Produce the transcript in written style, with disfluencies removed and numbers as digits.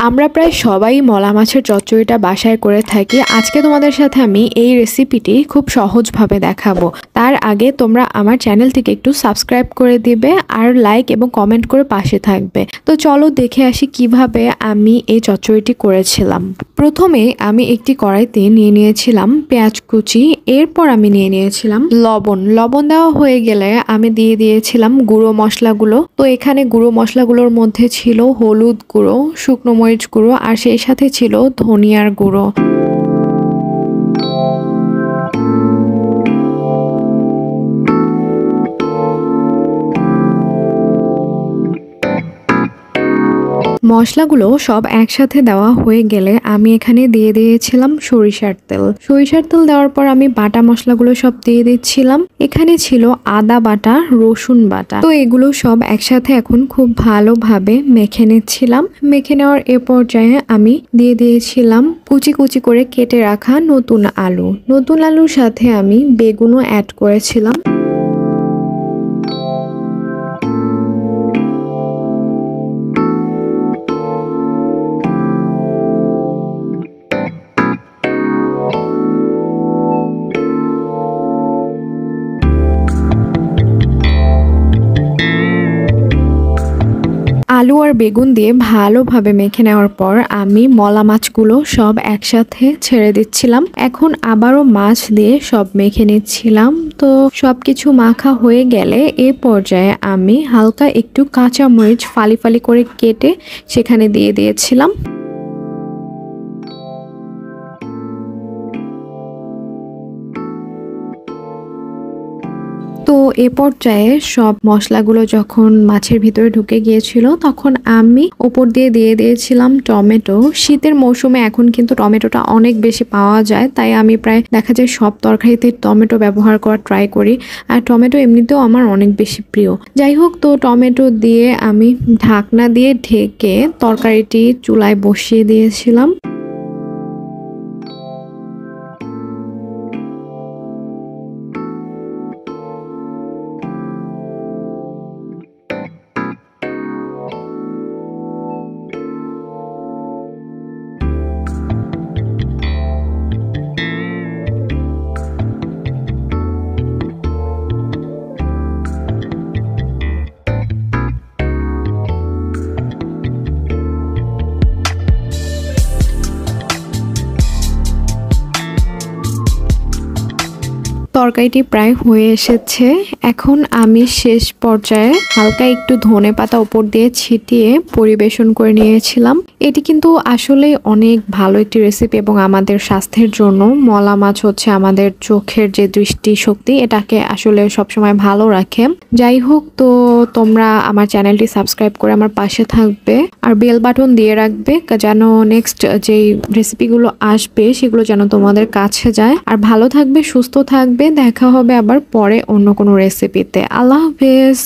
আমরা প্রায় সবাই মলা মাছের চচ্চড়িটা বাসায় করে থাকি। আজকে তোমাদের সাথে আমি এই রেসিপিটি খুব সহজভাবে দেখাবো। তার আগে তোমরা আমার চ্যানেলটিকে একটু সাবস্ক্রাইব করে দিবে আর লাইক এবং কমেন্ট করে পাশে থাকবে। তো চলো দেখে আসি কিভাবে আমি এই চচ্চড়িটি করেছিলাম। প্রথমে আমি একটি কড়াইতে নিয়ে নিয়েছিলাম পেঁয়াজ কুচি, এরপর আমি নিয়ে নিয়েছিলাম লবণ দেওয়া হয়ে গেলে আমি দিয়ে দিয়েছিলাম গুঁড়ো মশলাগুলো। তো এখানে গুঁড়ো মশলাগুলোর মধ্যে ছিল হলুদ গুঁড়ো, শুকনো মরিচ গুঁড়ো আর সেই সাথে ছিল ধনিয়ার গুঁড়ো। মশলাগুলো সব একসাথে দেওয়া হয়ে গেলে আমি এখানে দিয়ে দিয়েছিলাম সরিষার তেল দেওয়ার পর আমি বাটা মশলাগুলো সব দিয়ে দিচ্ছিলাম। এখানে ছিল আদা বাটা, রসুন বাটা। তো এগুলো সব একসাথে এখন খুব ভালোভাবে মেখে নিচ্ছিলাম। মেখে নেওয়ার এ পর্যায়ে আমি দিয়ে দিয়েছিলাম কুচি কুচি করে কেটে রাখা নতুন আলুর সাথে আমি বেগুনও অ্যাড করেছিলাম। আলু আর বেগুন দিয়ে ভালোভাবে মেখে নেওয়ার পর আমি মলা মাছগুলো সব একসাথে ছেড়ে দিচ্ছিলাম। এখন আবারও মাছ দিয়ে সব মেখে নিচ্ছিলাম। তো সবকিছু মাখা হয়ে গেলে এ পর্যায়ে আমি হালকা একটু কাঁচা মরিচ ফালি ফালি করে কেটে সেখানে দিয়ে দিয়েছিলাম। তো এ পর্যায়ে সব মশলাগুলো যখন মাছের ভিতরে ঢুকে গিয়েছিল তখন আমি উপর দিয়ে দিয়েছিলাম টমেটো। শীতের মৌসুমে এখন কিন্তু টমেটোটা অনেক বেশি পাওয়া যায়, তাই আমি প্রায় দেখা যায় সব তরকারিতে টমেটো ব্যবহার করার ট্রাই করি। আর টমেটো এমনিতেও আমার অনেক বেশি প্রিয়। যাই হোক, তো টমেটো দিয়ে আমি ঢাকনা দিয়ে ঢেকে তরকারিটি চুলায় বসিয়ে দিয়েছিলাম। তরকারিটি প্রায় হয়ে এসেছে। এখন আমি শেষ পর্যায়ে হালকা একটু ধনেপাতা উপর দিয়ে ছিটিয়ে পরিবেশন করে নিয়েছিলাম। এটি কিন্তু আসলে অনেক ভালো একটি রেসিপি এবং আমাদের স্বাস্থ্যের জন্য মলা মাছ হচ্ছে আমাদের চোখের যে দৃষ্টি শক্তি এটাকে আসলে সবসময় ভালো রাখে। যাই হোক, তো তোমরা আমার চ্যানেলটি সাবস্ক্রাইব করে আমার পাশে থাকবে আর বেল বাটন দিয়ে রাখবে যেন নেক্সট যেই রেসিপিগুলো আসবে সেগুলো যেন তোমাদের কাছে যায়। আর ভালো থাকবে, সুস্থ থাকবে। দেখা হবে আবার পরে অন্য কোনো রেসিপিতে। আল্লাহ হাফেজ।